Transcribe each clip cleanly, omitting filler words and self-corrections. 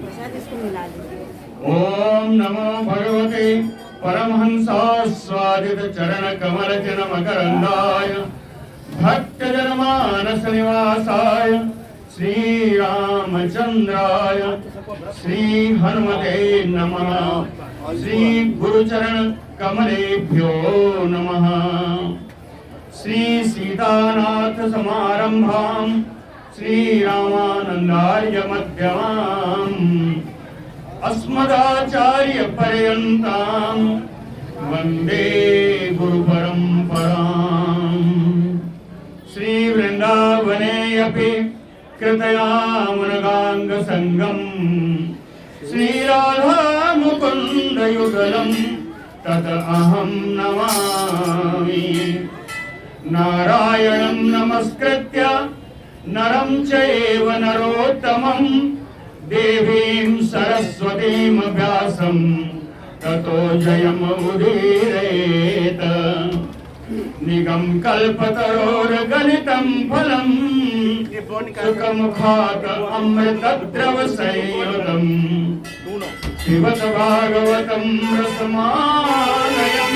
ओम नमो भगवते परमहंसास्वादित चरण कमल जन मकरंदाय भक्त जनमानस निवासाय श्री रामचंद्राय श्री हनुमते नमः। श्री गुरुचरण कमलेभ्यो नमः। श्री सीतानाथ समारंभां श्री रामानंदार्य मध्यमाम् अस्मदाचार्य पर्यन्तां वंदे गुरु परंपराम्। श्री वृंदावने अपि कृतयामुनगांग संगम श्री राधा मुकुंद युगलम तत अहं नमामि। नारायणं नमस्कृत्य नरं चैव नरोत्तमं देवीं सरस्वतीं व्यासं ततो जयमुदीरयेत। निगम कल्पतरोर्गलितं फलं सुखमुखात् अमृतद्रव संयुतं पिबत भागवतं रसमालयं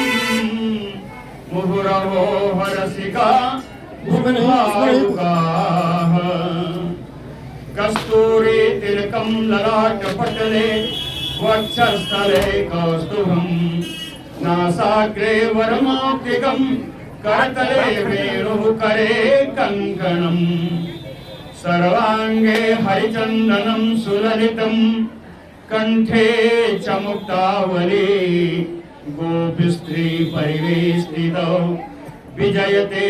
मुहुरवो हरसिका भुवनायुगाः। कस्तूरी तिलकं ललाटपटले वक्षस्थले कौस्तुभं नासाग्रे वरमौक्तिकं करतले वेणुः करे कङ्कणम्। सर्वाङ्गे हरिचन्दनं सुललितं कंठे च मुक्तावली गोपीस्त्री परिवेष्टितौ विजयते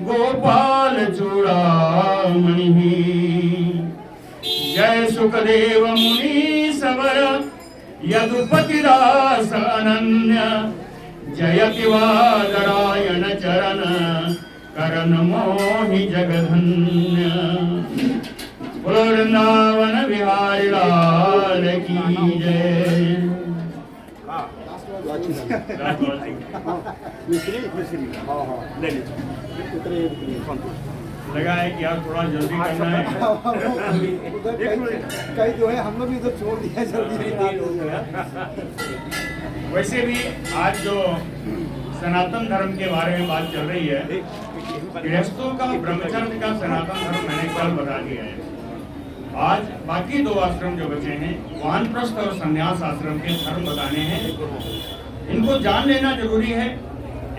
गोपाल चूड़ामणिः। जय सुखदेव मुनि सवर यदुपतिदास अनन्य जयति वादरायण चरण करण मोहि जगधन्य। बोलो वृंदावन बिहारी लाल की जय। लगा है कि आप थोड़ा जल्दी करना है। कई जो है हम लोग भी इधर छोड़ दिया जल्दी। वैसे भी आज जो सनातन धर्म के बारे में बात चल रही है, गृहस्थों का ब्रह्मचर्य का सनातन धर्म मैंने कल बता दिया है। आज बाकी दो आश्रम जो बचे हैं, वानप्रस्थ और संन्यास आश्रम के धर्म बताने हैं। इनको जान लेना जरूरी है।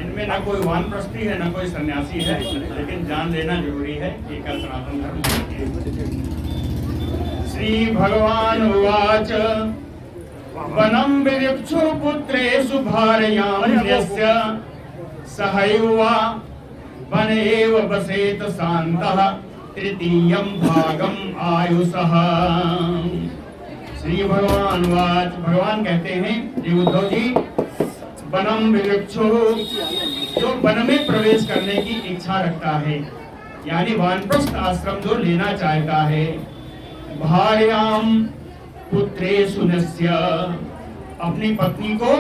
इनमें ना कोई वानप्रस्थी है ना कोई सन्यासी है, लेकिन जान लेना जरूरी है कि क्या सनातन धर्म है। श्री भगवान उवाच वनं विविक्षु पुत्रेषु भार्यामन्यस्य सहैवा वन एव वसेत शान्तः तृतीयं भागम आयुषः। श्री भगवान वाच, भगवान कहते हैं कि उद्धव जी, वनम विविक्षु, जो वन में प्रवेश करने की इच्छा रखता है, यानी वानप्रस्थ आश्रम जो लेना चाहता है, भार्याम पुत्रेषु नस्य, अपनी पत्नी को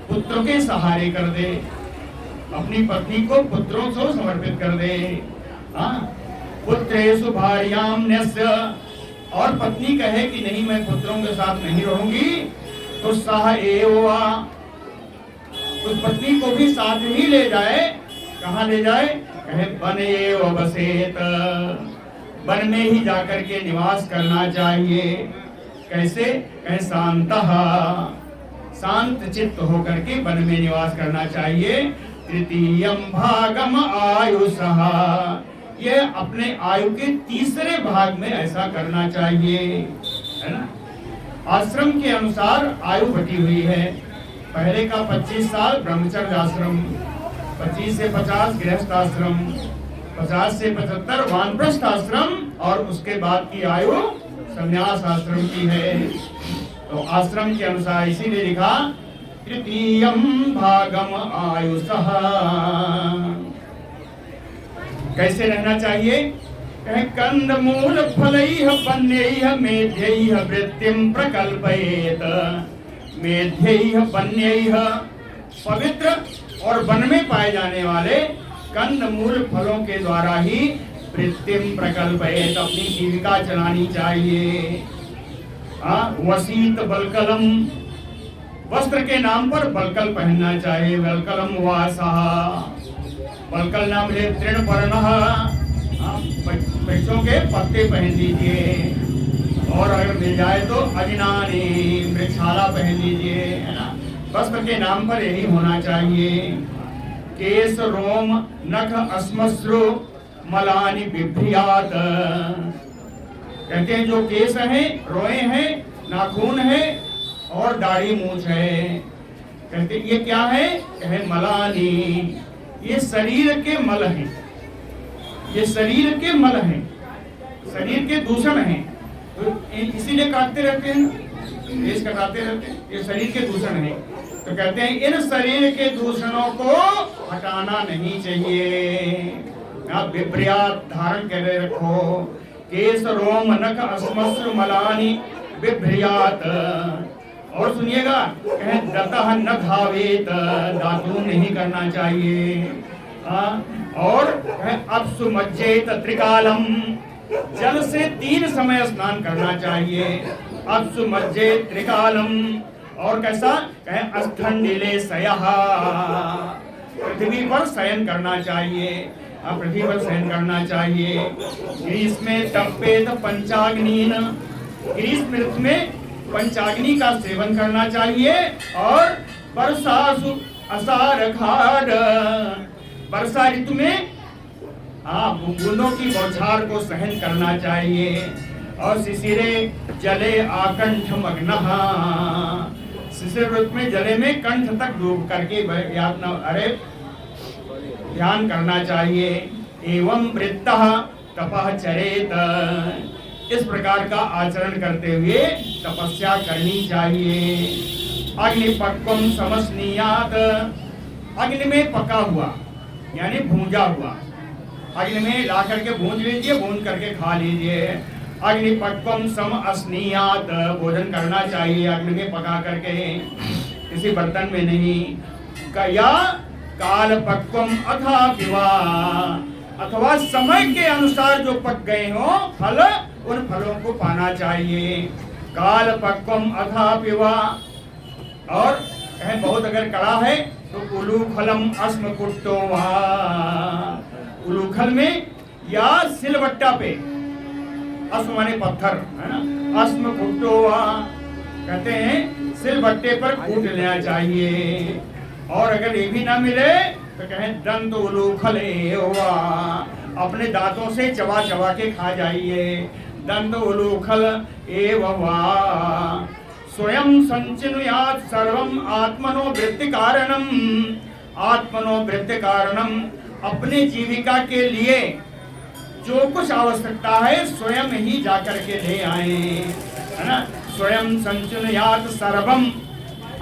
पुत्रों के सहारे कर दे, अपनी पत्नी को पुत्रों को समर्पित कर दे। पुत्रेषु भार्याम नस्य, और पत्नी कहे कि नहीं मैं पुत्रों के साथ नहीं रहूंगी, तो सह एवा, उस पत्नी को भी साथ ही ले जाए। कहाँ ले जाए? कहे वन एव वसेत, वन में ही जाकर के निवास करना चाहिए। कैसे? कहे शांतः, शांत चित्त होकर के वन में निवास करना चाहिए। तृतीयम भागम आयुषः, ये अपने आयु के तीसरे भाग में ऐसा करना चाहिए, है ना। आश्रम के अनुसार आयु बटी हुई है। पहले का 25 साल ब्रह्मचर्य आश्रम, 25 से 50 गृहस्थ आश्रम, 50 से 75 वानप्रस्थ आश्रम, और उसके बाद की आयु संन्यास आश्रम की है। तो आश्रम के अनुसार इसीलिए लिखा तृतीयम भागम आयुषः। कैसे रहना चाहिए? कंदमूल फलैः पन्यैः मेध्यैः वृत्तिं प्रकल्पयेत। मेध्यैः पन्यैः, पवित्र और वन में पाए जाने वाले कंदमूल फलों के द्वारा ही वृत्तिं प्रकल्पयेत, अपनी जीविका चलानी चाहिए। वसीत बलकलम, वस्त्र के नाम पर बलकल पहनना चाहिए। बलकलम वासा, बलकल नाम ले तृण पर्णः, वृक्षों के पत्ते पहन लीजिए। और अगर मिल जाए तो अजनानी, वृक्षाला पहन लीजिए, है ना। वस्त्र के नाम पर यही होना चाहिए। केस रोम नख अस्मश्रु मलानि बिभ्रियात, कहते हैं जो केस हैं, रोए हैं, नाखून है और दाढ़ी मूछ है, कहते ये क्या है? कहे मलानी, ये शरीर के मल हैं, ये शरीर के मल हैं, शरीर के दूषण हैं, तो इसीलिए काटते रहते हैं, केस कटाते रहते हैं, ये शरीर के दूषण हैं। तो कहते हैं इन शरीर के दूषणों को हटाना नहीं चाहिए। आप विभ्रियात धारण करे रखो। केस रोम नख अस्मश्रु मलानि बिभ्रियात। और सुनिएगा, कहे दतः न धावेत, दातून नहीं करना चाहिए। और अपसु मज्जेत त्रिकालम, जल से 3 समय स्नान करना चाहिए। अपसु मज्जेत त्रिकालम। और कैसा? कहे अस्थंडिले सयः, पृथ्वी पर शयन करना चाहिए, पृथ्वी पर शयन करना चाहिए। ग्रीष्म तपेत पंचाग्निन, ग्रीष्म ऋतु में पंचाग्नि का सेवन करना चाहिए। और वर्षासु असार खाड, वर्षा ऋतु में बूंदों की बौछार को सहन करना चाहिए। और शिशिरे जले आकंठ मग्नः, शिशिर ऋतु में जले में कंठ तक डूब करके ध्यान करना चाहिए। एवं वृत्तः तपः चरेत, इस प्रकार का आचरण करते हुए तपस्या करनी चाहिए। अग्निपक्वम समस्नीयात, अग्नि में पका हुआ यानी भूंजा हुआ, अग्नि में ला करके भूंज लीजिए, भूंज करके खा लीजिए। अग्निपक्वम सम अस्नीयात, भोजन करना चाहिए अग्नि में पका करके, किसी बर्तन में नहीं। या काल पक्वम अथा पिवा, अथवा समय के अनुसार जो पक गए हो फल, उन फलों को पाना चाहिए। काल पक्वम अथा पिवा। और बहुत अगर कड़ा है तो उलूखलम अस्म कुट्टो वा, उलूखल में या सिलबट्टा पे, अस्म माने पत्थर, है ना, अस्म कुट्टो वा, कहते हैं सिलबट्टे पर कूट लेना चाहिए। और अगर ये भी ना मिले तो कहें दंत उलूखल एवा, अपने दांतों से चबा चबा के खा जाइए। दंत उलूखल एवा। स्वयं संचिनुयात् सर्वम आत्मनो वृत्ति कारणम, आत्मनो वृत्ति कारणम, अपने जीविका के लिए जो कुछ आवश्यकता है स्वयं ही जाकर के ले आए, है ना। स्वयं संचिनुयात् सर्वम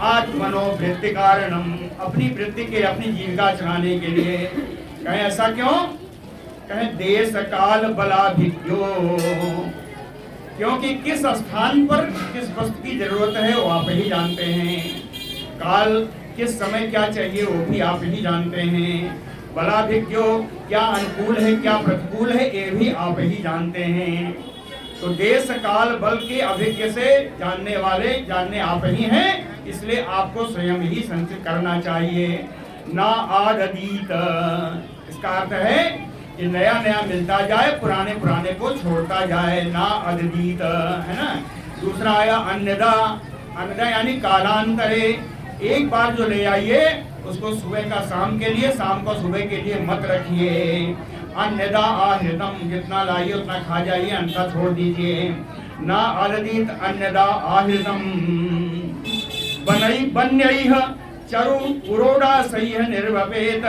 आत्मनो वृत्ति कारणम, अपनी वृत्ति के, अपनी जीविका चलाने के लिए। कहें ऐसा क्यों? कहें देश काल बलाभिज्ञो, क्योंकि किस स्थान पर किस वस्तु की जरूरत है वो आप ही जानते हैं। काल किस समय क्या चाहिए वो भी आप ही जानते हैं। बलाभिज्ञो, क्या अनुकूल है क्या प्रतिकूल है ये भी आप ही जानते हैं। तो देश काल बल के अभिज्ञ से जानने आप ही हैं, इसलिए आपको स्वयं ही संचित करना चाहिए। ना आददीत, इसका अर्थ है कि नया नया मिलता जाए, पुराने पुराने को छोड़ता जाए। ना अददीत, है ना। दूसरा आया अन्यदा, अन्यदा यानी कालांतरे, एक बार जो ले आइए उसको सुबह का शाम के लिए, शाम को सुबह के लिए मत रखिए। अन्यदा आहृतम, जितना लाइए उतना खा जाइए, अन्यथा छोड़ दीजिए। ना आददीत अन्यदा आहृतम। वन्यैः चरु पुरोडासैः निर्वपेत,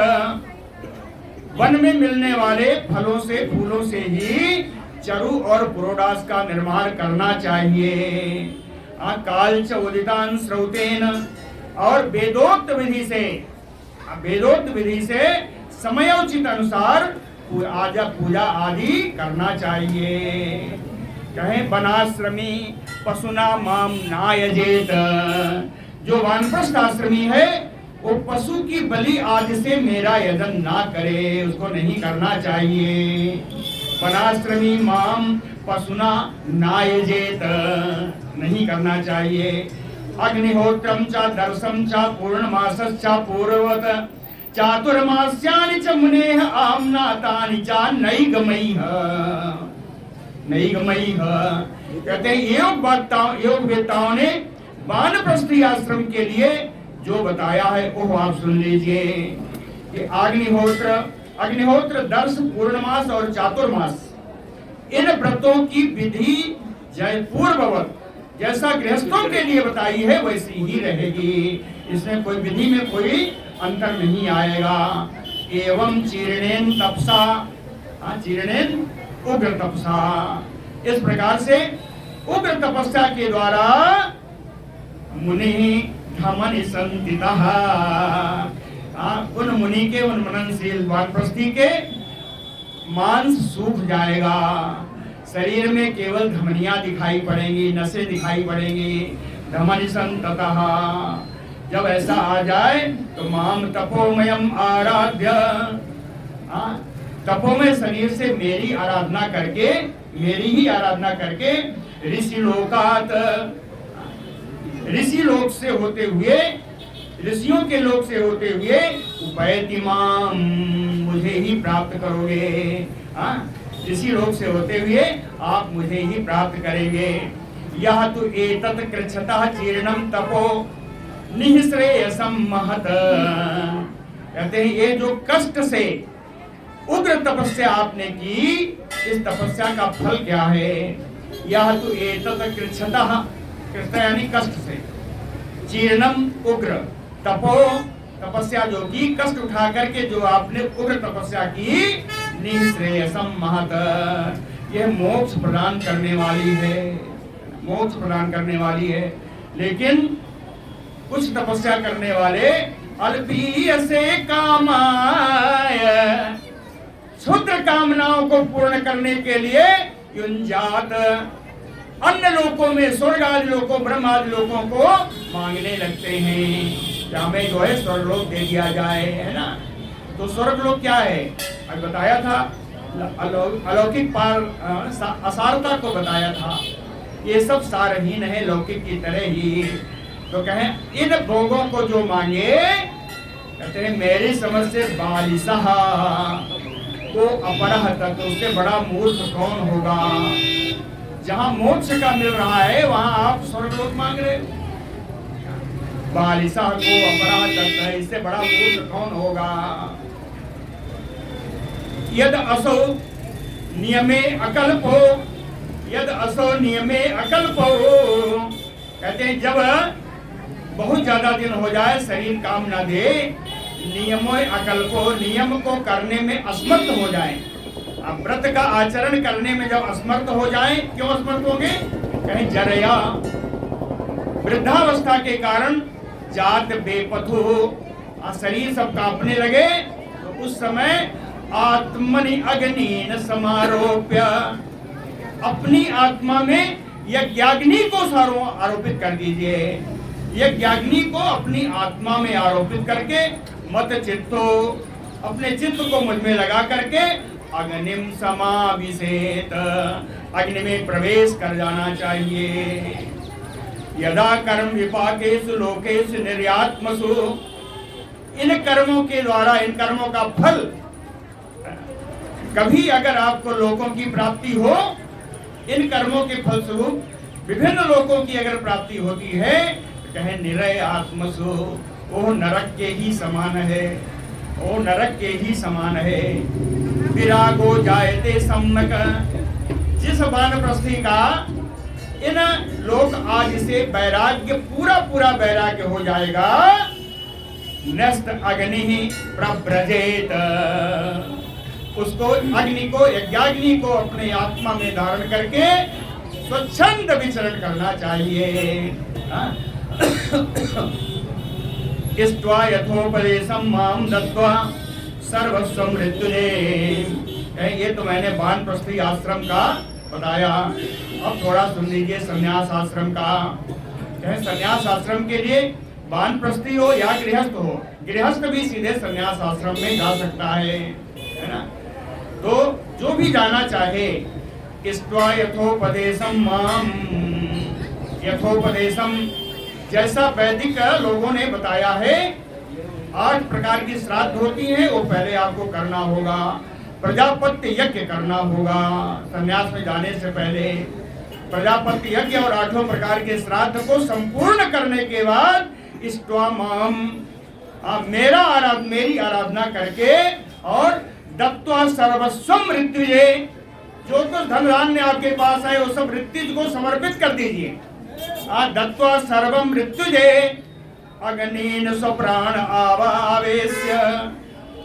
वन में मिलने वाले फलों से फूलों से ही चरु और पुरोडास का निर्माण करना चाहिए। काल च उदितान श्रौतेन, और वेदोक्त विधि से समयोचित अनुसार पूजा आदि करना चाहिए। कहें वनाश्रमी पशुना माम नायजेत, जो वानप्रस्थ आश्रमी है वो पशु की बलि आदि से मेरा यजन ना करे, उसको नहीं करना चाहिए। वनाश्रमी माम पशुना नायजेत, नहीं करना चाहिए। अग्निहोत्रम च दर्शम च पूर्णमासश्च पूर्ववत चातुर्मास्यानि च मुनेः आम्नातानि च नैगमैः। कहते हैं योग वेताओं ने वानप्रस्थी आश्रम के लिए जो बताया है वो आप सुन लीजिए कि अग्निहोत्र दर्श पूर्णमास और चातुर्मास इन व्रतों की विधि पूर्ववत जैसा गृहस्थों के लिए बताई है वैसी ही रहेगी। इसमें कोई विधि में कोई अंतर नहीं आएगा। एवं चीर्णेन तपसा, चीर्णेन उग्र तपसा, इस प्रकार से उग्र तपस्या के द्वारा मुनि धमनि संतितः, उन मुनि के उन मननशील वानप्रस्थी के मांस सूख जाएगा। शरीर में केवल धमनियां दिखाई पड़ेंगी, नसें दिखाई पड़ेंगी। धमनि संततः, जब ऐसा आ जाए तो माम तपोमयम आराध्य, तपोमय शरीर से मेरी आराधना करके, मेरी ही आराधना करके ऋषि लोकात, ऋषि लोक से होते हुए, ऋषियों के लोक से होते हुए उपैति माम, मुझे ही प्राप्त करोगे। ऋषि लोक से होते हुए आप मुझे ही प्राप्त करेंगे। यह तो एतत् कृच्छतः चीर्णम तपो निःश्रेयसम महत, कहते हैं ये जो कष्ट से उग्र तपस्या आपने की, इस तपस्या का फल क्या है। यह तो एतत् कृच्छतः, कृत यानी कष्ट से, चीर्णम उग्र, तपो तपस्या जो की, कष्ट उठा करके जो आपने उग्र तपस्या की, निःश्रेयसम महत, यह मोक्ष प्रदान करने वाली है, मोक्ष प्रदान करने वाली है। लेकिन कुछ तपस्या करने वाले अल्पीयसे कामाय, क्षुद्र कामनाओं को पूर्ण करने के लिए युंजात, अन्य लोकों में, स्वर्ग आदि लोकों, ब्रह्म आदि लोकों को मांगने लगते हैं कि हमें जो है स्वर्गलोक दे दिया जाए, है ना। तो स्वर्गलोक क्या है, अब बताया था, अलौकिक पार असारता को बताया था। ये सब सारहीन है, लौकिक की तरह ही। तो कहें इन भोगों को जो मांगे, कहते हैं मेरी समझ से बालिसः को अपरह, तो उससे बड़ा मूर्ख कौन होगा। जहां मोक्ष का मिल रहा है वहां आप स्वर्गलोक मांग रहे हो। बालिसः को अपरह तक, इससे बड़ा मूर्ख कौन होगा। यद असो नियमे अकल्पो, यद असो नियमे अकल्पो, कहते हैं जब बहुत ज्यादा दिन हो जाए, शरीर काम न दे, नियमो अकल्पो, नियम को करने में असमर्थ हो जाए, अब व्रत का आचरण करने में जब असमर्थ हो जाए, क्यों असमर्थ होंगे, कहीं जरया, वृद्धावस्था के कारण, जात बेपथु, शरीर सब कांपने लगे, तो उस समय आत्मनि अग्निन समारोप्य, अपनी आत्मा में यज्ञाग्नि को आरोपित कर दीजिए। यज्ञाग्नि को अपनी आत्मा में आरोपित करके मत चित्तो, अपने चित्त को मुझ में लगा करके अग्निम समाविशेत, अग्नि में प्रवेश कर जाना चाहिए। यदा कर्म विपाकेषु लोकेषु निर्यात्मसु, इन कर्मों के द्वारा, इन कर्मों का फल, कभी अगर आपको लोकों की प्राप्ति हो, इन कर्मों के फलस्वरूप विभिन्न लोकों की अगर प्राप्ति होती है, तो कहें निरय आत्मसु, वो नरक के ही समान है, वो नरक के ही समान है। विरागो जायते सम्यक, जिस वानप्रस्थी का इन लोक आदि से वैराग्य, पूरा पूरा वैराग्य हो जाएगा, नस्त अग्नि प्रव्रजेत, उसको अग्नि को, यज्ञाग्नि को अपने आत्मा में धारण करके स्वच्छंद विचरण करना चाहिए। इष्ट्वा यथोपदेशम माम दत्वा सर्वस्व मृत्युने, ये तो मैंने वानप्रस्थी आश्रम का बताया। अब थोड़ा सुन लीजिए संन्यास आश्रम का। संन्यास आश्रम के लिए वानप्रस्थी हो या गृहस्थ हो, गृहस्थ भी सीधे संन्यास आश्रम में जा सकता है ना। तो जो भी जाना चाहे, इष्ट्वा यथोपदेशम माम, यथोपदेशम, जैसा वैदिक लोगों ने बताया है 8 प्रकार की श्राद्ध होती हैं, वो पहले आपको करना होगा। प्रजापत्य यज्ञ करना होगा संन्यास में जाने से पहले। प्रजापत्य यज्ञ और 8 प्रकार के श्राद्ध को संपूर्ण करने के बाद इष्टवामाम, मेरी आराधना करके और दत्त्वा सर्वस्वम मृत्युजे, जो कुछ धन धान्य आपके पास है वो सब ऋत्विज को समर्पित कर दीजिए। दत्त्वा सर्वम मृत्युजे अग्निन स्वप्राण आवावेश्य,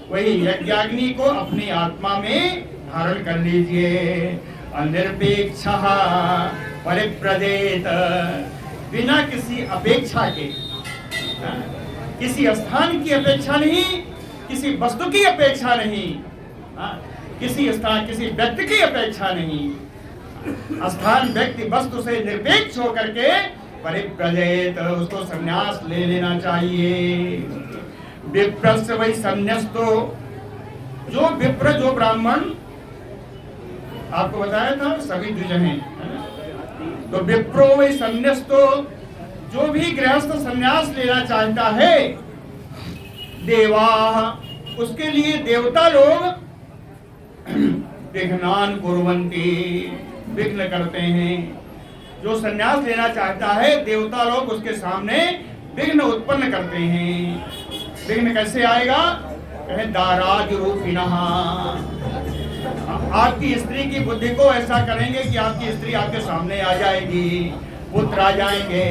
वही यज्ञाग्नि को अपनी आत्मा में धारण कर लीजिए। अनिरपेक्ष परिव्रजेत, बिना किसी अपेक्षा के, किसी स्थान की अपेक्षा नहीं, किसी वस्तु की अपेक्षा नहीं, किसी स्थान किसी व्यक्ति की अपेक्षा नहीं, स्थान व्यक्ति वस्तु से निरपेक्ष होकर के परिव्रजेत, उसको संन्यास ले लेना चाहिए। विप्रस्य वही संन्यास्तो, जो विप्र जो ब्राह्मण आपको बताया था सभी द्विज हैं, तो विप्रो वही संन्यास्तो, जो भी गृहस्थ संन्यास लेना चाहता है, देवा, उसके लिए देवता लोग विघ्नान कुर्वन्ति, विघ्न करते हैं। जो संन्यास लेना चाहता है देवता लोग उसके सामने विघ्न उत्पन्न करते हैं। विघ्न कैसे आएगा? कहे दाराज रूपिणः, आपकी स्त्री की बुद्धि को ऐसा करेंगे कि आपकी स्त्री आपके सामने आ जाएगी, पुत्र आ जाएंगे,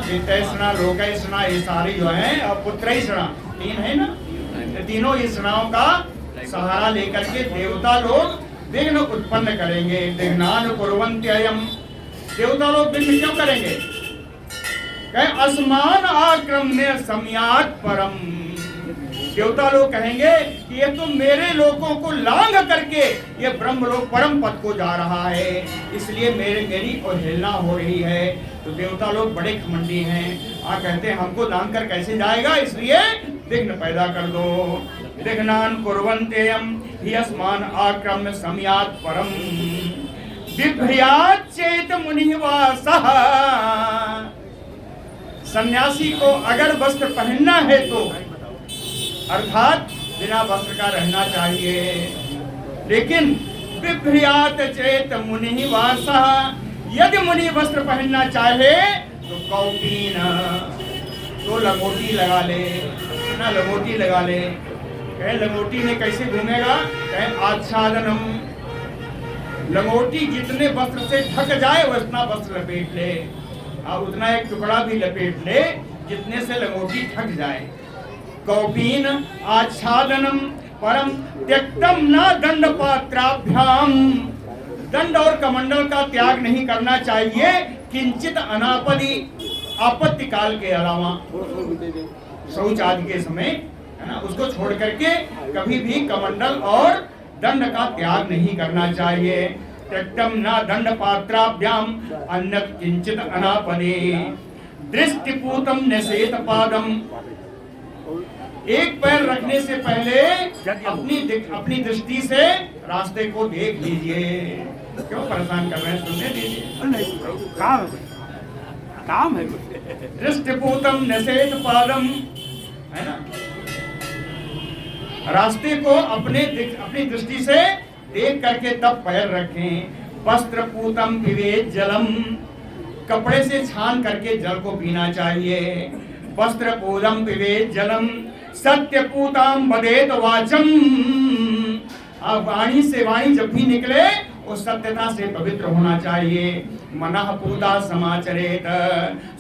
वितैषणा लोकैषणा, ये सारी जो है, और पुत्रैषणा 3 है ना, तीनों ईषणाओं का सहारा लेकर के देवता लोग विघ्न उत्पन्न करेंगे। विघ्नान कुर्वन्त्ययम्, देवता लोग विघ्न क्यों करेंगे? कहे असमान आक्रम्य सम्यात् परम, देवता लोग कहेंगे कि ये तो मेरे लोगों को लांघ करके ये ब्रह्मलोक परम पद को जा रहा है, इसलिए मेरी अवहेलना हो रही है। तो देवता लोग बड़े घमंडी हैं, कहते हैं हमको लांघ कर कैसे जाएगा, इसलिए विघ्न पैदा कर दो। विघ्नान कुर्वन्त्ययम् हि अस्मान आक्रम्य सम्यात् परम, बिभ्र्यात् चेत मुनिवासः, सन्यासी को अगर वस्त्र पहनना है तो अर्थात बिना वस्त्र का रहना चाहिए, लेकिन बिभ्र्यात् चेत मुनिवासः, यदि मुनि वस्त्र पहनना चाहे तो कौपीन, तो लंगोटी लगा ले, ना लंगोटी लगा ले। कहे लंगोटी में कैसे घूमेगा? कहे आच्छादनम, लंगोटी जितने वस्त्र से ढक जाए उतना वस्त्र लपेट ले, और उतना एक टुकड़ा भी लपेट ले जितने से लंगोटी ढक जाए। कौपीन आच्छादनम परम त्यक्तम न दंड पात्राभ्याम, दंड और कमंडल का त्याग नहीं करना चाहिए, किंचित अनापदि, आपत्ति काल के अलावा, शौच आदि के समय, है ना, उसको छोड़ करके कभी भी कमंडल और दंड का त्याग नहीं करना चाहिए। त्यक्तम न दंड पात्राभ्याम अन्यत् किंचित अनापदि, दृष्टिपूतम निषेध पादम, एक पैर रखने से पहले अपनी दृष्टि से रास्ते को देख लीजिए। क्यों परेशान कर रहे हैं, सुनने दीजिए, काम है। दृष्टिपूतम निषेध पादम, है ना, रास्ते को अपनी दृष्टि से देख करके तब पैर रखें। वस्त्र पूतम पिबेत जलम, कपड़े से छान करके जल को पीना चाहिए। वस्त्र पूतम पिबेत जलम, सत्य पूताम वदेत वाचम, वाणी से, वाणी जब भी निकले वो सत्यता से पवित्र होना चाहिए। मनः पूता समाचरेत,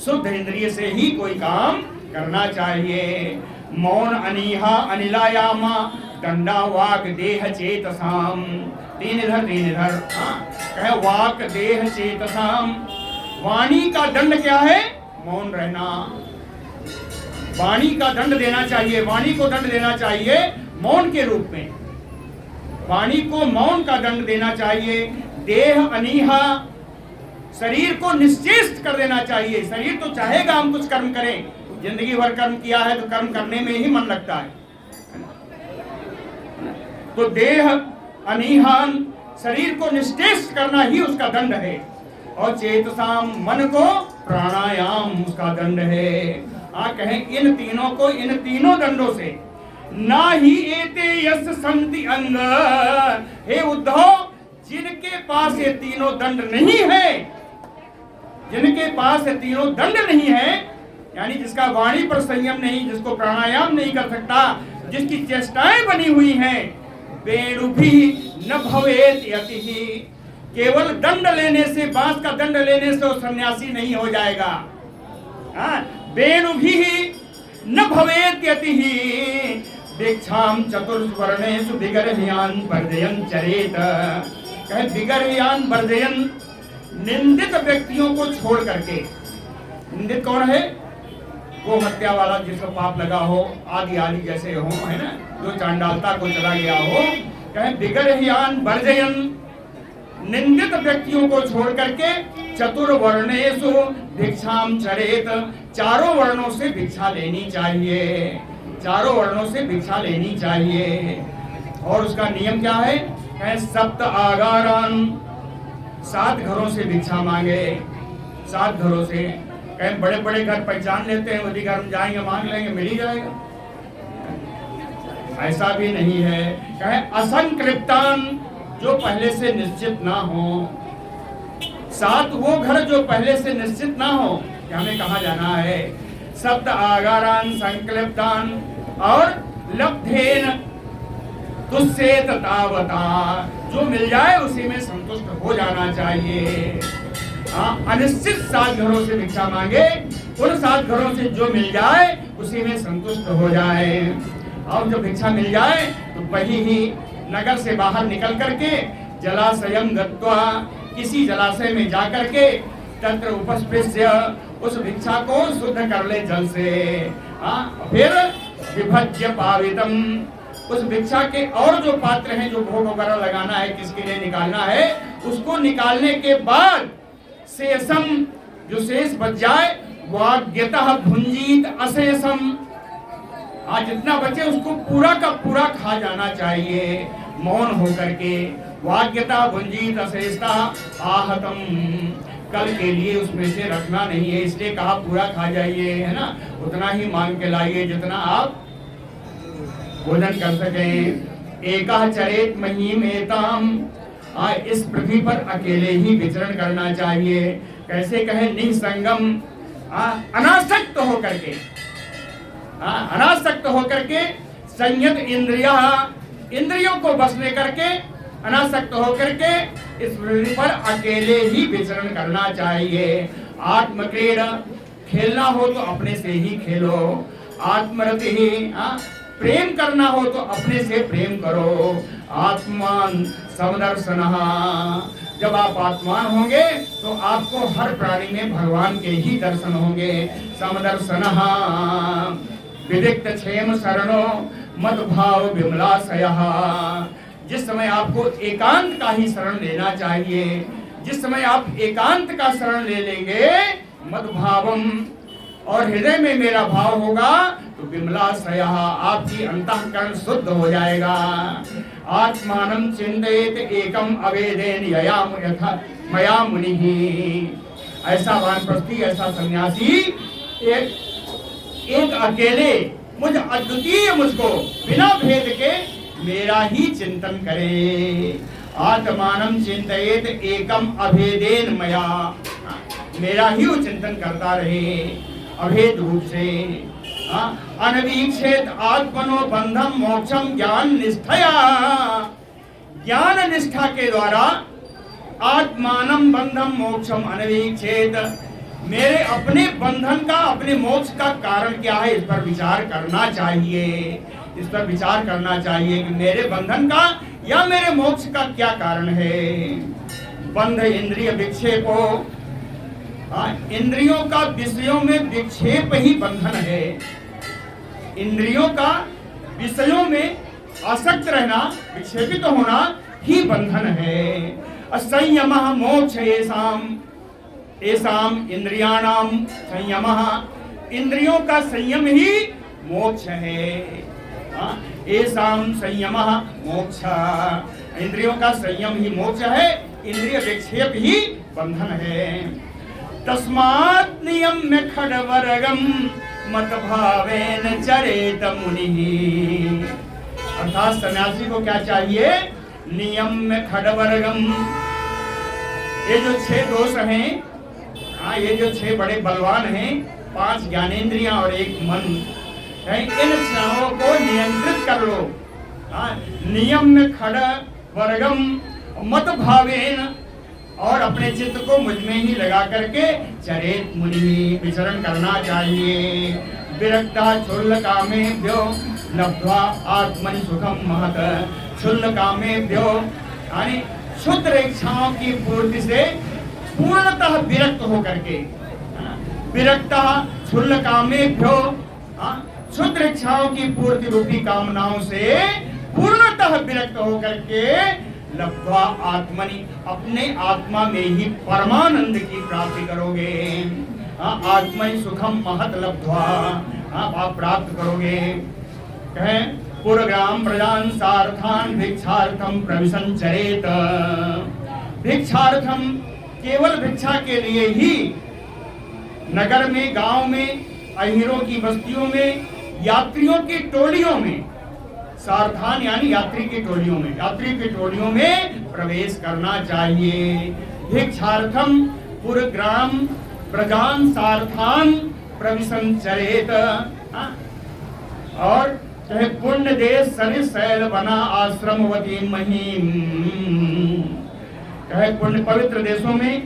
शुद्ध इंद्रिय से ही कोई काम करना चाहिए। मौन अनिहा अनिलायामा दंडा वाक देह चेतसाम, तीन इधर कहे वाक देह चेतसाम, वाणी का दंड क्या है? मौन रहना, वाणी का दंड देना चाहिए, वाणी को दंड देना चाहिए मौन के रूप में, वाणी को मौन का दंड देना चाहिए। देह अनिहा, शरीर को निश्चेष्ट कर देना चाहिए। शरीर तो चाहेगा हम कुछ कर्म करें, जिंदगी भर कर्म किया है तो कर्म करने में ही मन लगता है, तो देह अनिहान, शरीर को निश्चेष्ट करना ही उसका दंड है। और चेतसाम मन को प्राणायाम उसका दंड है। कहें इन तीनों को, इन तीनों दंडों से ना ही एते यस संति अंग। हे उद्धव, जिनके पास ये तीनों दंड नहीं है, जिनके पास ये तीनों दंड नहीं है, यानी जिसका वाणी पर संयम नहीं, जिसको प्राणायाम नहीं कर सकता, जिसकी चेष्टाएं बनी हुई हैं, वेणु भी न भवेत यतिहि। केवल दंड लेने से, बांस का दंड लेने से वो सन्यासी नहीं हो जाएगा। वेणु भी न भवेत यतिहि दीक्षाम चतुर्वर्णेषु विगर्ह्यान वर्जयन् चरेत। कहे विगर्ह्यान वर्जयन, निंदित व्यक्तियों को छोड़ करके। निंदित कौन है? गो हत्या वाला, जिसको पाप लगा हो, आदि आदि जैसे हो, है ना, जो चांडालता को चला गया हो। कहे विगर्ह्यान वर्जयन, निंदित व्यक्तियों को छोड़ करके चतुर्वर्णेषु भिक्षाम चरेत, चारों वर्णों से भिक्षा लेनी चाहिए, चारों वर्णों से भिक्षा लेनी चाहिए। और उसका नियम क्या है? सप्त आगारान, 7 घरों से भिक्षा मांगे, 7 घरों से। कहीं बड़े बड़े घर पहचान लेते हैं, उसी घर में जाएंगे मांग लेंगे, मिल ही जाएगा, ऐसा भी नहीं है। कहें असंकृप्तान, जो पहले से निश्चित ना हो। 7 वो घर जो पहले से निश्चित ना हो कि हमें कहाँ जाना है। सप्त आगारान संक्लिप्तान और लब्धेन तुस्से तावता, जो मिल जाए उसी में संतुष्ट हो जाना चाहिए। अनिश्चित 7 घरों से भिक्षा मांगे, उन 7 घरों से जो मिल जाए उसी में संतुष्ट हो जाए। और जब भिक्षा मिल जाए तो वही ही नगर से बाहर निकल करके जलाशयम गत्वा, किसी जलाशय में जा करके तत्र उपस्पृश्य, उस भिक्षा को शुद्ध कर ले जल से। फिर विभज्य पावितम, उस भिक्षा के और जो पात्र हैं, जो भोग वगैरह लगाना है, किसके लिए निकालना है, उसको निकालने के बाद शेषम, जो शेष बच जाए, वाग्यतः भुंजीत अशेषम, जितना बचे उसको पूरा का पूरा खा जाना चाहिए मौन होकर के। वाग्यता भुंजीत अशेषता आहतम, कल के लिए उसमें से रखना नहीं है, इसलिए कहा पूरा खा जाइए, है ना, उतना ही मांग के लाइए जितना आप भोजन कर सकें। एका चरेत महीम एताम, इस पृथ्वी पर अकेले ही विचरण करना चाहिए। कैसे कहे? निसंगम, अनासक्त होकर के, अनासक्त होकर के, संयत इंद्रिया, इंद्रियों को बस ले करके, अनासक्त होकर के इस पृथ्वी पर अकेले ही विचरण करना चाहिए। आत्मक्रीड़ा, खेलना हो तो अपने से ही खेलो। आत्मरति ही, प्रेम करना हो तो अपने से प्रेम करो। आत्मान समदर्शनः, जब आप आत्मान होंगे तो आपको हर प्राणी में भगवान के ही दर्शन होंगे। समदर्शनः विदिक्त क्षेम शरणो मद भाव विमलाशयः, जिस समय आपको एकांत का ही शरण लेना चाहिए, जिस समय आप एकांत का शरण ले लेंगे, मद भावम, और हृदय में मेरा भाव होगा, तो विमलाशयः, आपकी अंतःकरण शुद्ध हो जाएगा। आत्मानं चिंतयेत एकम अवेदेन ययाम यथा मया मुनिः, ऐसा वानप्रस्थी, ऐसा सन्यासी एक अकेले मुझ अद्वितीय मुझको बिना भेद के मेरा ही चिंतन करे। आत्मानं चिंतयेत एकम अभेदेन मया, मेरा ही वो चिंतन करता रहे अभेद रूप से। अनवीक्षेत आत्मनो बंधम मोक्षम ज्ञान निष्ठया, ज्ञान निष्ठा के द्वारा आत्मानं बंधम मोक्षम अनवीक्षेत, मेरे अपने बंधन का, अपने मोक्ष का कारण क्या है, इस पर विचार करना चाहिए। इस पर विचार करना चाहिए कि मेरे बंधन का या मेरे मोक्ष का क्या कारण है। बंध इंद्रिय विक्षेपो, इंद्रियों का विषयों में विक्षेप ही बंधन है। इंद्रियों का विषयों में आसक्त रहना, विक्षेपित होना ही बंधन है। असंयमः मोक्ष एसाम इंद्रियाणाम संयमः, इंद्रियों का संयम ही मोक्ष है। एसाम संयमः मोक्ष, इंद्रियों का संयम ही मोक्ष है, इंद्रिय विक्षेप ही बंधन है। तस्मात् नियम्य खड्वर्गम मत भावेन चरेत मुनि। अर्थात सन्यासी को क्या चाहिए? नियम्य खड्वर्गम। ये जो 6 दोष हैं, हाँ, ये जो 6 बड़े बलवान हैं, 5 ज्ञानेंद्रियां और 1 मन, इन 6 को नियंत्रित कर लो। हाँ, नियम्य खड्वर्गम मत भावेन, और अपने चित्त को मुझ में ही लगा करके चरेत मुनि, विचरण करना चाहिए। विरक्ता क्षुल्ल कामेभ्यो लब्ध्वा आत्मनि सुखम महत। क्षुल्ल कामेभ्यो यानी क्षुद्र इच्छाओं की पूर्ति से पूर्णतः विरक्त होकर के, विरक्ता क्षुल्ल कामेभ्यो, क्षुद्र इच्छाओं की पूर्ति रूपी कामनाओं से पूर्णतः विरक्त होकर के लब्ध्वा आत्मनि, अपने आत्मा में ही परमानंद की प्राप्ति करोगे। आत्मनि सुखम महत लब्ध्वा, आप प्राप्त करोगे। कहे पुरग्राम प्रजान सार्थान भिक्षार्थम प्रविशन चरेत। भिक्षार्थम, केवल भिक्षा के लिए ही नगर में, गांव में, अहीरों की बस्तियों में, यात्रियों की टोलियों में, सार्थान यानी यात्री की टोलियों में, यात्री की टोलियों में प्रवेश करना चाहिए। भिक्षार्थम पुरग्राम प्रजान सार्थान प्रविशन चरेत। और चाहे पुण्य देश सरिस शैल बना आश्रमवती महीम। कहे पुण्य पवित्र देशों में,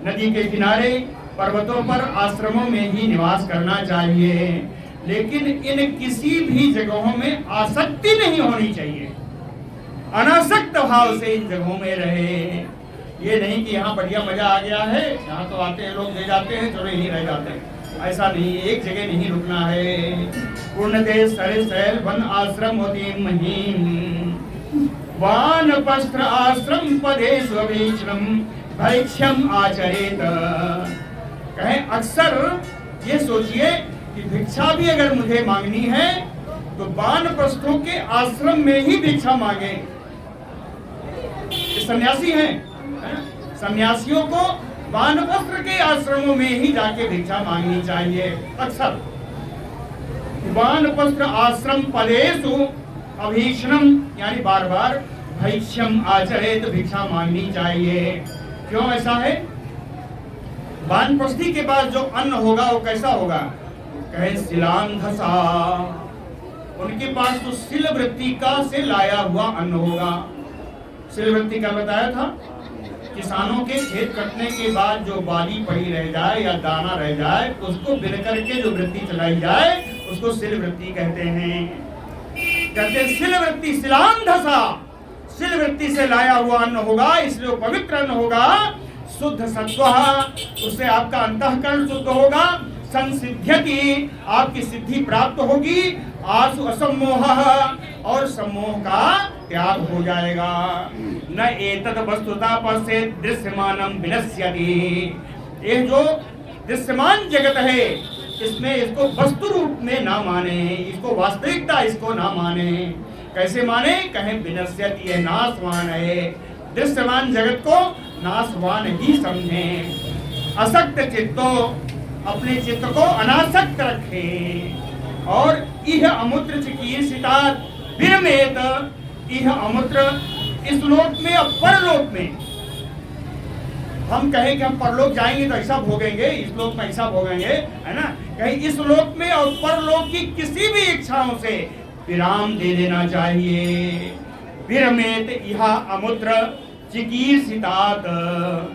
नदी के किनारे, पर्वतों पर, आश्रमों में ही निवास करना चाहिए। लेकिन इन किसी भी जगहों में आसक्ति नहीं होनी चाहिए। अनासक्त भाव से इन जगहों में रहे। ये नहीं कि यहाँ बढ़िया मजा आ गया है, यहाँ तो आते हैं लोग, ले जाते हैं, चलो यहीं रह जाते हैं, ऐसा नहीं। एक जगह नहीं रुकना है। पूर्ण देश सरिस शैल वन आश्रम होती महीम। वानप्रस्थ आश्रम पदेषु अभीक्ष्णम भैक्ष्यम आचरेत। कहे अक्सर ये सोचिए कि भिक्षा भी अगर मुझे मांगनी है तो वानप्रस्थों के आश्रम में ही भिक्षा मांगे। सन्यासी हैं, सन्यासियों को वानप्रस्थ के आश्रमों में ही जाके भिक्षा मांगनी चाहिए। अक्सर वानप्रस्थ आश्रम पदेषु अभीक्ष्णम यानी बार बार भैक्ष्यम आचरेत, भिक्षा मांगनी चाहिए। क्यों ऐसा है? वानप्रस्थी के बाद जो अन्न होगा वो कैसा होगा? कहे शिलांधसा, उनके पास तो शिल वृत्ति का से लाया हुआ अन्न होगा। शिल वृत्ति का बताया था, किसानों के खेत कटने के बाद जो बाली पड़ी रह जाए या दाना रह जाए, उसको बिन करके जो वृत्ति चलाई जाए उसको शिल वृत्ति कहते हैं। कहते शिल वृत्ति शिलांधसा, शिल वृत्ति से लाया हुआ अन्न होगा, इसलिए वो पवित्र अन्न होगा। शुद्ध सत्व, उससे आपका अंतःकरण शुद्ध होगा। संसिद्ध्यति, आपकी सिद्धि प्राप्त होगी। आसु असम्मोह, और सम्मोह का त्याग हो जाएगा। न एतद वस्तुता पर से दृश्यमानम विनश्यति। ये जो दृश्यमान जगत है इसमें इसको वस्तु रूप में ना माने, इसको वास्तविकता इसको ना माने। कैसे माने? कहें विनश्यति, ये नाशवान है। दृश्यमान जगत को नाशवान ही समझें। असक्त चित्तो, अपने चित्त को अनासक्त रखें। और इह अमुत्र चिकीर्षिता विरमेत, इह अमुत्र इस लोक में और परलोक में। हम कहें कि हम परलोक जाएंगे तो ऐसा भोगेंगे, इस लोक में ऐसा भोगेंगे, है ना? कहीं इस लोक में और परलोक की किसी भी इच्छाओं से विराम दे देना चाहिए। विरमेत इह अमुत्र चिकीर्षितात,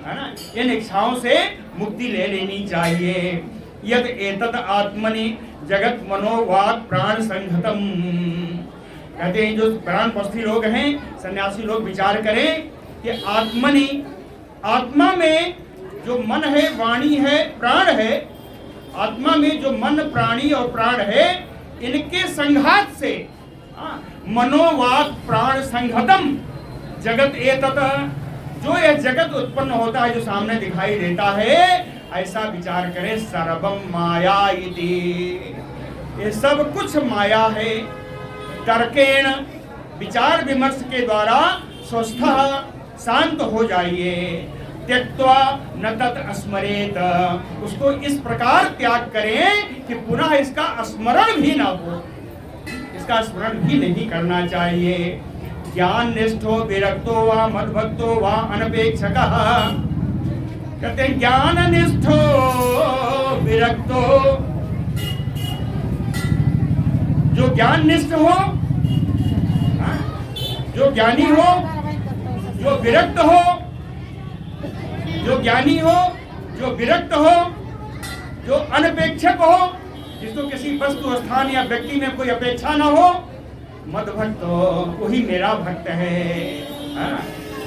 है ना? इन इच्छाओं से मुक्ति ले लेनी चाहिए। यद एतद आत्मनि जगत मनोवाक प्राण संघतम। कहते हैं जो प्राणपस्थी लोग हैं, सन्यासी लोग विचार करें कि आत्मनि, आत्मा में जो मन है, वाणी है, प्राण है, आत्मा में जो मन, प्राणी और प्राण है, इनके संघात से मनोवाक प्राण संघतम जगत एतत, जो यह जगत उत्पन्न होता है, जो सामने दिखाई देता है, ऐसा विचार करें सर्वम माया इति। ये सब कुछ माया है। तर्केण, विचार विमर्श के द्वारा स्वस्थ शांत हो जाइए। त्यक्त्वा न तत् स्मरेत, उसको इस प्रकार त्याग करें कि पुनः इसका स्मरण भी ना हो, इसका स्मरण भी नहीं करना चाहिए। ज्ञान निष्ठो विरक्तो वा मद्भक्तो वा अनपेक्षकः, कहते हैं ज्ञान निष्ठो विरक्तो, जो ज्ञान निष्ठ हो, जो ज्ञानी हो, जो विरक्त हो, जो ज्ञानी हो, जो विरक्त हो, जो अनपेक्षक हो, जिसको किसी वस्तु स्थान या व्यक्ति में कोई अपेक्षा ना हो, मद्भक्त हो, वही मेरा भक्त है।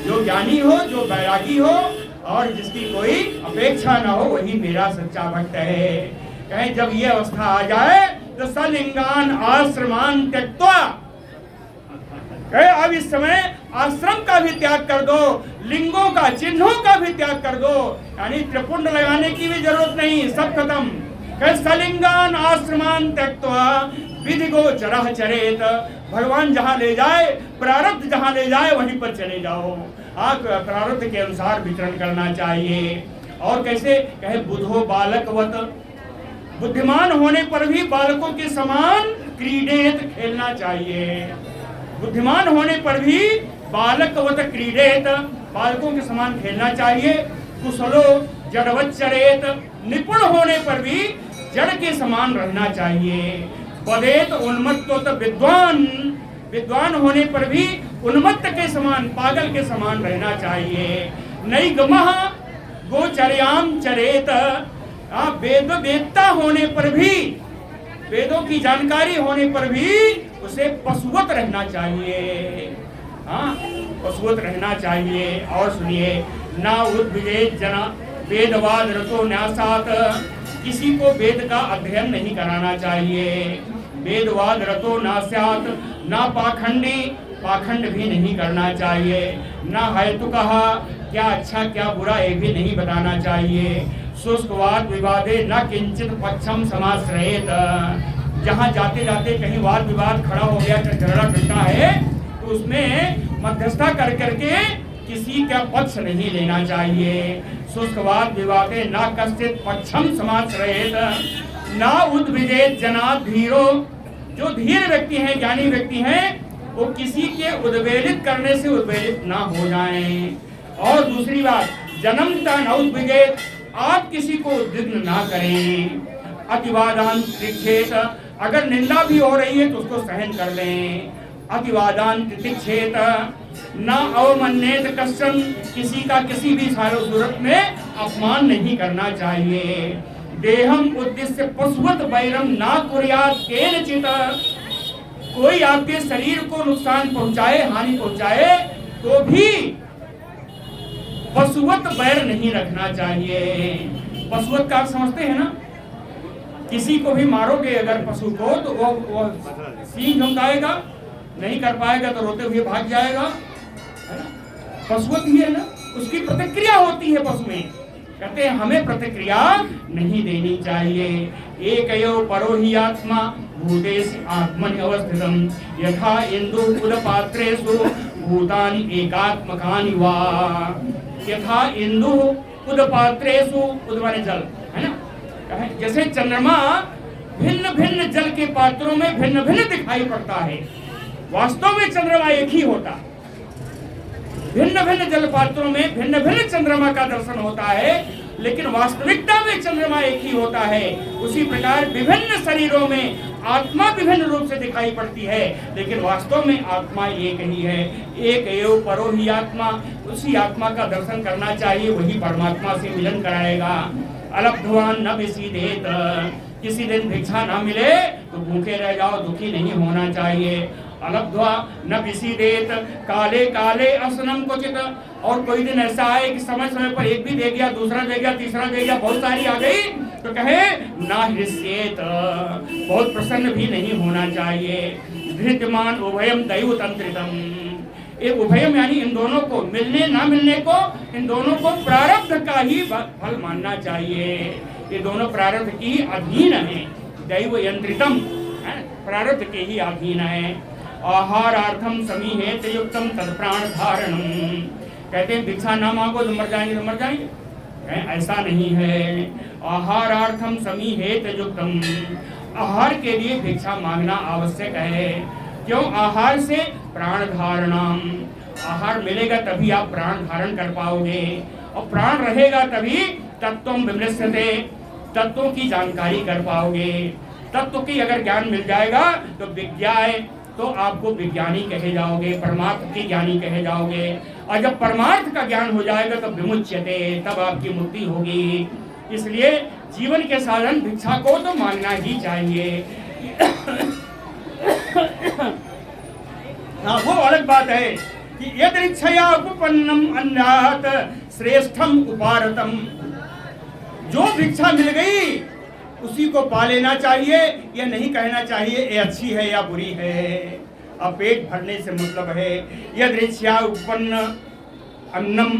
जो ज्ञानी हो, जो बैरागी हो और जिसकी कोई अपेक्षा ना हो, वही मेरा सच्चा भक्त है। कहें जब ये अवस्था आ जाए तो सलिंगान आश्रमान त्यक्त्वा, अब इस समय आश्रम का भी त्याग कर दो, लिंगों का चिन्हों का भी त्याग कर दो, यानी त्रिपुंड लगाने की भी जरूरत नहीं, सब खत्म। सलिंगान आश्रमान त्यक्त्वा विधि गोचरः चरेत, भगवान जहाँ ले जाए, प्रारब्ध जहाँ ले जाए वहीं पर चले जाओ, आप प्रारब्ध के अनुसार विचरण करना चाहिए। और कैसे कहे बुद्धो बालकवत, बुद्धिमान होने पर भी बालकों के समान क्रीडेत, खेलना चाहिए। बुद्धिमान होने पर भी बालकवत क्रीडेत, बालकों के समान खेलना चाहिए। कुशलो जड़वच्चरेत, निपुण होने पर भी जड़ के समान रहना चाहिए। पदेत उन्मत्त विद्वान, विद्वान होने पर भी उन्मत्त के समान, पागल के समान रहना चाहिए। नई गमह गोचर्याम चरेत, वेद वेदता होने पर भी, वेदों की जानकारी होने पर भी उसे पशुवत रहना चाहिए, हाँ पशुवत रहना चाहिए। और सुनिए, ना उद्विजेत जना वेदवाद रतो न्यासात, किसी को वेद का अध्ययन नहीं कराना चाहिए। वेदवाद रतो नास्यात, ना पाखंडी, पाखंड भी नहीं करना चाहिए। ना हेतु कहा, क्या अच्छा क्या बुरा ये भी नहीं बताना चाहिए। शुष्कवाद विवादे न किंचित पक्षम समाश्रयेत, जहाँ जाते जाते कहीं वाद विवाद खड़ा हो गया, झगड़ा घटना है, तो उसमें मध्यस्थता कर करके किसी का पक्ष नहीं लेना चाहिए। शुष्कवाद विवादे न कश्चित पक्षम समाश्रयेत, ना उद्विजेत जना धीरो, जो धीर व्यक्ति हैं, ज्ञानी व्यक्ति हैं, वो किसी के उद्वेलित करने से उद्वेलित ना हो जाएं। और दूसरी बात, जन्मता न उद्विजेत, आप किसी को उद्विग्न ना करें। अतिवादान तितिक्षेत, अगर निंदा भी हो रही है तो उसको सहन कर लें। अतिवादान तितिक्षेत, न अवमन्येत कश्चन, किसी का किसी भी सूरत में अपमान नहीं करना चाहिए। देहम उद्देश्य पशुवत वैरम ना कुर्यात केनचित, कोई आपके शरीर को नुकसान पहुंचाए, हानि पहुंचाए, तो भी पशुवत बैर नहीं रखना चाहिए। पशुवत का आप समझते हैं ना, किसी को भी मारोगे अगर पशु को, तो वो सींग झुकाएगा, नहीं कर पाएगा तो रोते हुए भाग जाएगा, है ना। पशुवत ही है ना, उसकी प्रतिक्रिया होती है पशु में। कहते हैं हमें प्रतिक्रिया नहीं देनी चाहिए। एकयो परो ही आत्मा भूतेषु आत्मनि अवस्थितम्, यथा इंदु उदपात्रेषु भूतानि एकात्मकानि वा। यथा इंदु उदपात्रेषु, उद माने जल, है ना। जैसे चंद्रमा भिन्न भिन्न जल के पात्रों में भिन्न भिन्न दिखाई पड़ता है, वास्तव में चंद्रमा एक ही होता। भिन्न भिन्न जल पात्रों में भिन्न भिन्न चंद्रमा का दर्शन होता है, लेकिन वास्तविकता में चंद्रमा एक ही होता है। उसी प्रकार विभिन्न शरीरों में आत्मा विभिन्न रूप से दिखाई पड़ती है, लेकिन वास्तव में आत्मा एक ही है। एक एव परो ही आत्मा, उसी आत्मा का दर्शन करना चाहिए, वही परमात्मा से मिलन कराएगा। अलब्धवान न विसीदेत, किसी दिन भिक्षा ना मिले तो भूखे रह जाओ, दुखी नहीं होना चाहिए। अलब्ध्वा न विसीदेत, काले काले असनम क्वचित, और कोई दिन ऐसा आए कि समय समय पर एक भी दे गया, दूसरा दे गया, तीसरा दे गया, बहुत सारी आ गई, तो कहे ना हृष्येत, बहुत प्रसन्न भी नहीं होना चाहिए। धृत्यमान उभयम दैव तंत्रितम, एक उभयम यानी इन दोनों को, मिलने ना मिलने को, इन दोनों को प्रारब्ध का ही फल मानना चाहिए। ये दोनों प्रारब्ध की अधीन है, दैव यंत्रितम, प्रारब्ध के ही अधीन है। आहारार्थम समीहेत युक्तम तद प्राण धारणम, कहते हैं भिक्षा ना मांगो तो मर जाएंगे, तो मर जाएंगे। ऐसा नहीं है। आहारार्थम समीहेत युक्तम, आहार के लिए भिक्षा मांगना आवश्यक है। क्यों? आहार से प्राण धारणम, आहार मिलेगा तभी आप प्राण धारण कर पाओगे, और प्राण रहेगा तभी तत्वम विमृश्यते, तत्वों की जानकारी कर पाओगे। तत्व की अगर ज्ञान मिल जाएगा तो विज्ञाय, तो आपको विज्ञानी कहे जाओगे, परमार्थ की ज्ञानी कहे जाओगे। और जब परमार्थ का ज्ञान हो जाएगा तो विमुच्यते, तब आपकी मुक्ति होगी। इसलिए जीवन के साधन भिक्षा को तो मांगना ही चाहिए। हाँ, वो अलग बात है कि यदृच्छया उपपन्नम अन्नात् श्रेष्ठम उपारतम, जो भिक्षा मिल गई उसी को पा लेना चाहिए। यह नहीं कहना चाहिए ये अच्छी है या बुरी है। अब पेट भरने से मतलब है यदृच्छया उपपन्न अन्नम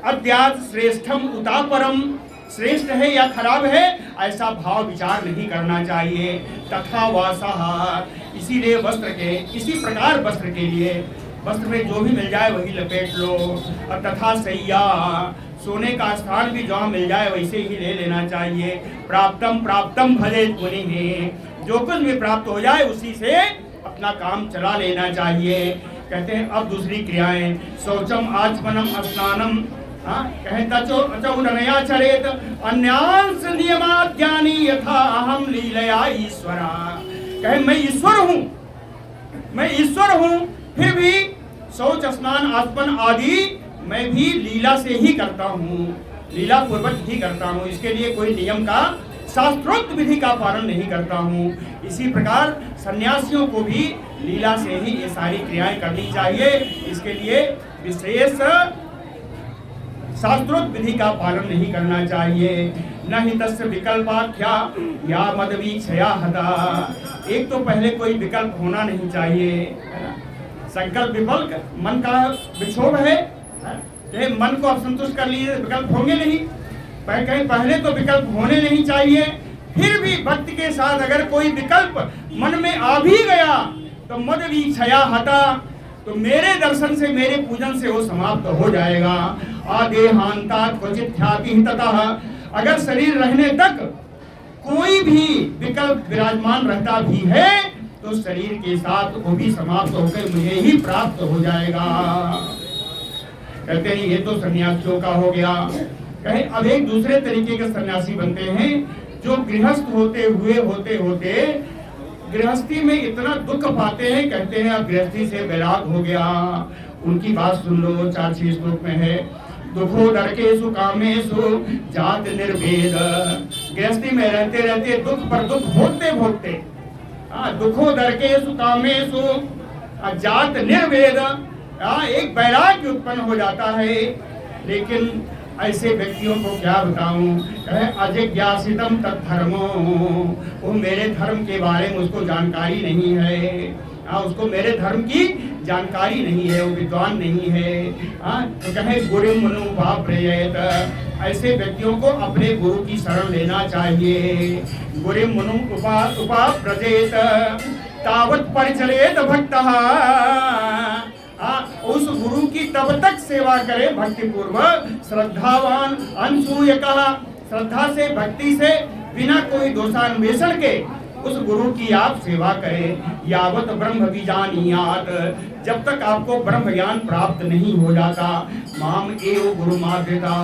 अद्यात् श्रेष्ठम उतापरम, श्रेष्ठ है या खराब है ऐसा भाव विचार नहीं करना चाहिए। तथा वासा, इसीलिए वस्त्र के, इसी प्रकार वस्त्र के लिए, वस्त्र में जो भी मिल जाए वही लपेट लो। और तथा सैया, सोने का स्थान भी जहाँ मिल जाए वैसे ही ले लेना चाहिए। प्राप्तम प्राप्तम भजेत मुनिः, जो कुछ भी प्राप्त हो जाए उसी से अपना काम चला लेना चाहिए। कहते हैं अब दूसरी क्रियाएं, शौचम आचमनम स्नानम, कहता चरेत अन्यांश नियमाद्यानि यथा अहम लीलया ईश्वरा। कहे मैं ईश्वर हूँ, मैं ईश्वर हूँ, फिर भी शौच स्नान आचमन आदि मैं भी लीला से ही करता हूँ, लीला पूर्वक ही करता हूँ। इसके लिए कोई नियम का, शास्त्रोक्त विधि का पालन नहीं करता हूँ। इसी प्रकार सन्यासियों को भी लीला से ही ये सारी क्रियाएं करनी चाहिए। इसके लिए विशेष शास्त्रोक्त विधि का पालन नहीं करना चाहिए। न ही तस्य विकल्पाख्या या मदवीक्षया हता, एक तो पहले कोई विकल्प होना नहीं चाहिए, है ना। संकल्प विकल्प मन का विक्षोभ है, मन को आप संतुष्ट कर लिए, विकल्प होंगे नहीं। पहले तो विकल्प होने नहीं चाहिए। फिर भी भक्ति के साथ अगर कोई विकल्प मन में आ भी गया तो मदवीक्षया हता, तो मेरे दर्शन से, मेरे पूजन से वो समाप्त हो जाएगा। आदेहांतात् क्वचित् ख्याति ततः, अगर शरीर रहने तक कोई भी विकल्प विराजमान रहता भी है तो शरीर के साथ वो भी समाप्त होकर मुझे ही प्राप्त हो जाएगा। कहते हैं ये तो सन्यासियों का हो गया। कहे अब एक दूसरे तरीके के सन्यासी बनते हैं जो गृहस्थ होते होते गृहस्थी में इतना दुख पाते हैं, कहते हैं अब गृहस्थी से वैराग हो गया। उनकी बात सुन लो, 4 श्लोक में है, दुखो नरकेषु कामेषु जात निर्भेद। गृहस्थी में रहते रहते दुख पर दुख भोगते भोगते, दुखो नरकेषु कामेषु जात निर्भेद, एक वैराग्य उत्पन्न हो जाता है। लेकिन ऐसे व्यक्तियों को क्या बताऊं, अजिज्ञासितम तद्धर्मो, वो मेरे धर्म के बारे में उसको जानकारी नहीं है, उसको मेरे धर्म की जानकारी नहीं है, वो विद्वान नहीं है। तो कहे गुरु मनुपाप्रयेत, ऐसे व्यक्तियों को अपने गुरु की शरण लेना चाहिए। गुरु मनु उपाप्रजेत तावत् परिचरेत भक्तः, उस गुरु की तब तक सेवा करे भक्ति पूर्वक, श्रद्धावान अनसूयकः, श्रद्धा से भक्ति से बिना कोई दोषान्वेषण के उस गुरु की आप सेवा करें। यावत ब्रह्म विजानीयात, जब तक आपको ब्रह्म ज्ञान प्राप्त नहीं हो जाता। माम एव गुरु मार्गता,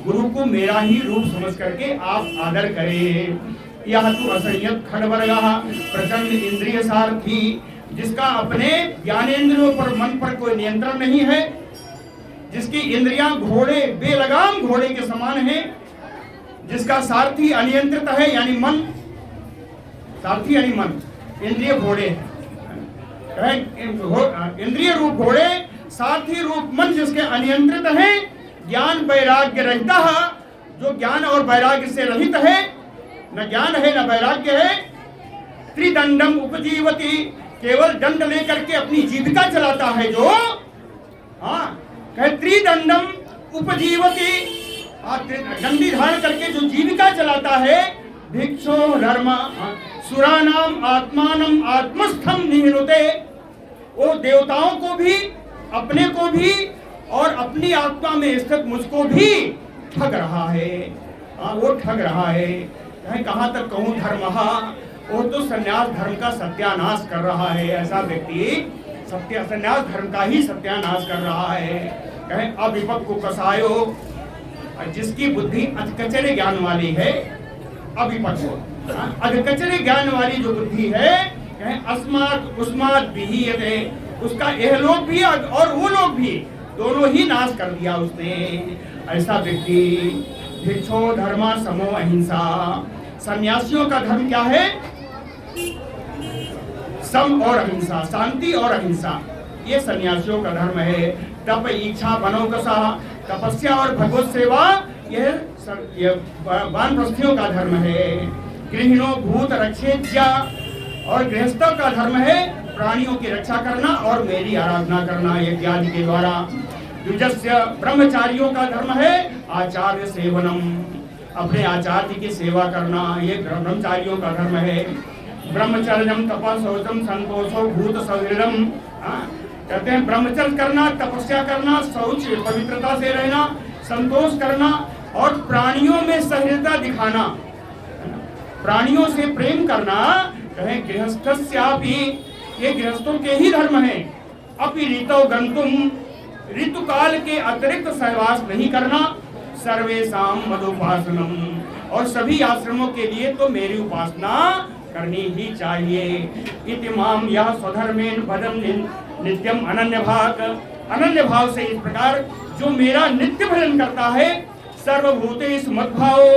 गुरु को मेरा ही रूप समझ करके आप आदर करें। यह तो असंयत खड्वर्गः प्रचंड इंद्रिय सारथी, जिसका अपने ज्ञानेंद्रियों पर, मन पर कोई नियंत्रण नहीं है, जिसकी इंद्रियां घोड़े, बेलगाम घोड़े के समान है, जिसका सारथी अनियंत्रित है यानी मन, सारथी यानी मन, इंद्रिय घोड़े, इंद्रिय रूप घोड़े, सारथी रूप मन जिसके अनियंत्रित है, ज्ञान वैराग्य रहता है, जो ज्ञान और वैराग्य से रहित है, न ज्ञान है न वैराग्य है। त्रिदंडम उपजीवती, केवल दंड लेकर के अपनी जीविका चलाता है जो, कहे त्रिदंडम उपजीवती, दंडी धारण करके जो जीविका चलाता है। भिक्षो धर्म सुरानाम आत्मानम आत्मस्थम निहनुते, वो देवताओं को भी, अपने को भी और अपनी आत्मा में स्थित मुझको भी ठग रहा है। वो ठग रहा है। कहाँ तक कहूँ धर्महा, वो तो संन्यास धर्म का सत्यानाश कर रहा है। ऐसा व्यक्ति संन्यास धर्म का ही सत्यानाश कर रहा है। कहे अविपक को कसायो, जिसकी बुद्धि अधकचरे ज्ञान वाली है, अविपक को अधकचरे ज्ञान वाली जो बुद्धि है, कहे अस्मात् उस्मात् विहीयते, उसका यह लोग भी और वो लोग भी दोनों ही नाश कर दिया उसने। ऐसा व्यक्ति भिक्षो धर्मा समो अहिंसा, सन्यासियों का धर्म क्या है? सम और अहिंसा, शांति और अहिंसा, ये सन्यासियों का धर्म है। तप इच्छा बनोकसा, तपस्या और भगवत सेवा, यह वानप्रस्थियों का धर्म है। गृहिणो भूत रक्षेज्या, और गृहस्थों का धर्म है प्राणियों की रक्षा करना और मेरी आराधना करना यज्ञ के द्वारा। द्विजस्य ब्रह्मचारियों का धर्म है आचार्य सेवनम, अपने आचार्य की सेवा करना, ये ब्रह्मचारियों का धर्म है। ब्रह्मचर्यम तपः शौचम संतोषो भूत सौहृदम, कहते हैं ब्रह्मचर्य करना, तपस्या करना, शौच पवित्रता से रहना, संतोष करना और प्राणियों में सहृदयता दिखाना, प्राणियों से प्रेम करना। कहे गृहस्थस्यापि, ये गृहस्थों के ही धर्म है। अपि ऋतौ गंतुम, ऋतुकाल के अतिरिक्त सहवास नहीं करना। सर्वेषां मदुपासनम, और सभी आश्रमों के लिए तो मेरी उपासना करनी ही चाहिए। इति माम यह स्वधर्मेन भजन नित्यम अनन्य भाग, अनन्य भाव से इस प्रकार जो मेरा नित्य भजन करता है, सर्वभूतेषु मद्भावो,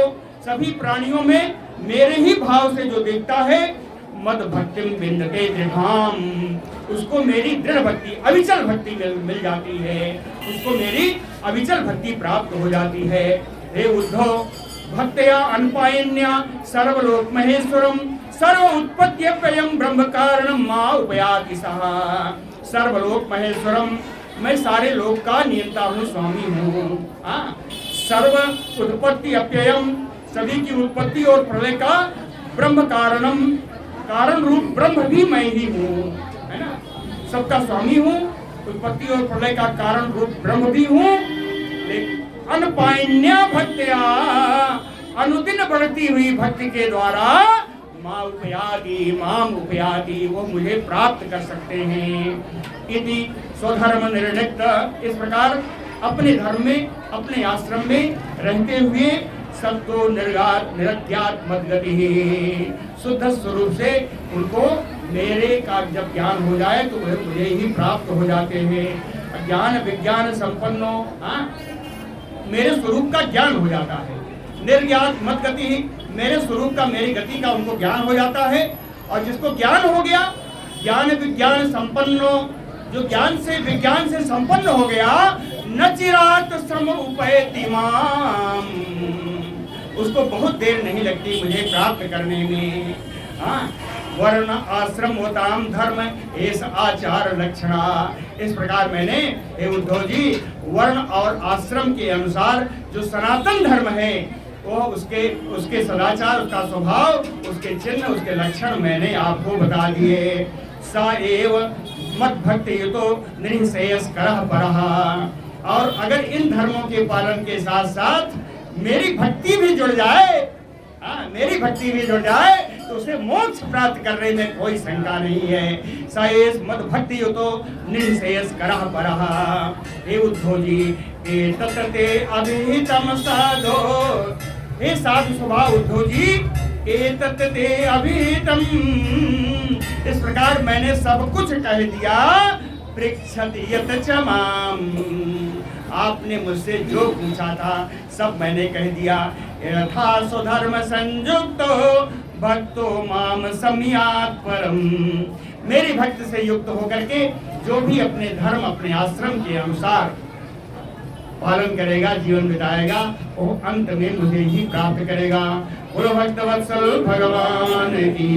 सभी प्राणियों में मेरे ही भाव से जो देखता है, मद भक्तिम विन्दते दृढ़ाम, उसको मेरी दृढ़ भक्ति, अविचल भक्ति मिल जाती है, उसको मेरी अविचल भक्ति प्राप्त हो जाती है। हे उद्धव, भक्तया अनपायन्या सर्वलोक महेश्वरम, सर्व उत्पत्त्यप्ययं ब्रह्म कारणम मा उपयाति सः। सर्वलोक महेश्वरम, मैं सारे लोक का नियंता हूँ, स्वामी हूँ। सर्व उत्पत्ति अप्ययम, सभी की उत्पत्ति और प्रलय का ब्रह्म कारणम, कारण रूप ब्रह्म भी मैं ही हूँ, है ना। सबका स्वामी हूँ, उत्पत्ति और प्रलय का कारण रूप ब्रह्म भी हूँ। अनपायन्या भक्त्या, अनुदिन बढ़ती हुई भक्ति के द्वारा माम उपयाति, वो मुझे प्राप्त कर सकते हैं। इति स्वधर्म निर्णित, इस प्रकार अपने धर्म में, अपने आश्रम में रहते हुए सबको निरज्ञात मद्गति, शुद्ध स्वरूप से उनको मेरे का जब ज्ञान हो जाए तो वह मुझे ही प्राप्त हो जाते हैं। ज्ञान विज्ञान संपन्नो, मेरे स्वरूप का ज्ञान हो जाता है। निर्ज्ञात मद्गति, मेरे स्वरूप का, मेरी गति का उनको ज्ञान हो जाता है। और जिसको ज्ञान हो गया, ज्ञान विज्ञान संपन्नो, जो ज्ञान से विज्ञान से संपन्न हो गया, न चिरात श्रम उपैति माम, उसको बहुत देर नहीं लगती मुझे प्राप्त करने में। वर्ण आश्रम होताम धर्म एस आचार लक्षणा, इस प्रकार मैंने हे उद्धव जी वर्ण और आश्रम के अनुसार जो सनातन धर्म है, वो उसके सदाचार, उसका स्वभाव, उसके चिन्ह, उसके लक्षण मैंने आपको बता दिए। स एव मद भक्ति युतो निःश्रेयस्करः परः, और अगर इन धर्मों के पालन के साथ साथ मेरी भक्ति भी जुड़ जाए, मेरी भक्ति भी जुड़ जाए, तो उसे मोक्ष प्राप्त करने में कोई शंका नहीं है। सएस मद भक्ति युतो निःश्रेयस्करः परः। हे उद्धव जी, एतत्ते अभिहितम साधो, हे साधु स्वभाव उद्धव जी, एतत्ते अभिहितम, इस प्रकार मैंने सब कुछ कह दिया। पृच्छति यत च माम, आपने मुझसे जो पूछा था सब मैंने कह दिया। यथा स्वधर्म संयुक्तो भक्तो माम सम्यात् परम, मेरी भक्ति से युक्त होकर के जो भी अपने धर्म, अपने आश्रम के अनुसार पालन करेगा, जीवन बिताएगा, वो अंत में मुझे ही प्राप्त करेगा। बोलो भक्त वत्सल भगवान की।